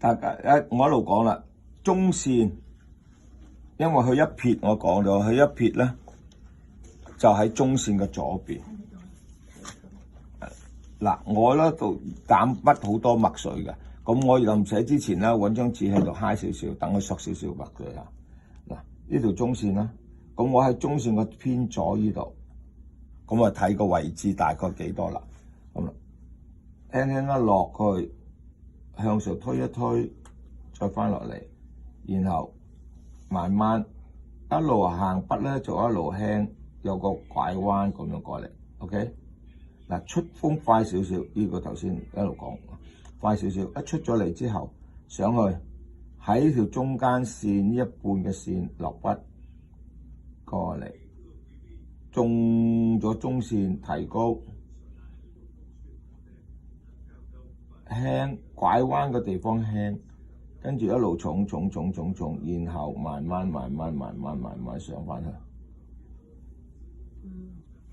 大家我一路講啦，中線，因為佢一撇我講咗，佢一撇咧就喺中線嘅左邊。嗱，我咧度減筆好多墨水嘅，咁我臨寫之前咧揾張紙喺度揩少少，等佢索少少墨水啊。嗱，呢條中線啦，咁我喺中線嘅偏左呢度，咁啊睇個位置大概幾多啦？咁啦，輕輕一落去，向上推一推，再翻落嚟，然後慢慢一路行筆咧就一路輕，有個拐彎咁樣過嚟 ，OK？嗱，出風快少少，呢個頭先一路講快少少，一出咗嚟之後上去喺條中間線呢一半嘅線落筆過嚟，中咗中線提高，輕拐彎嘅地方輕，跟住一路重，然後慢慢上翻去。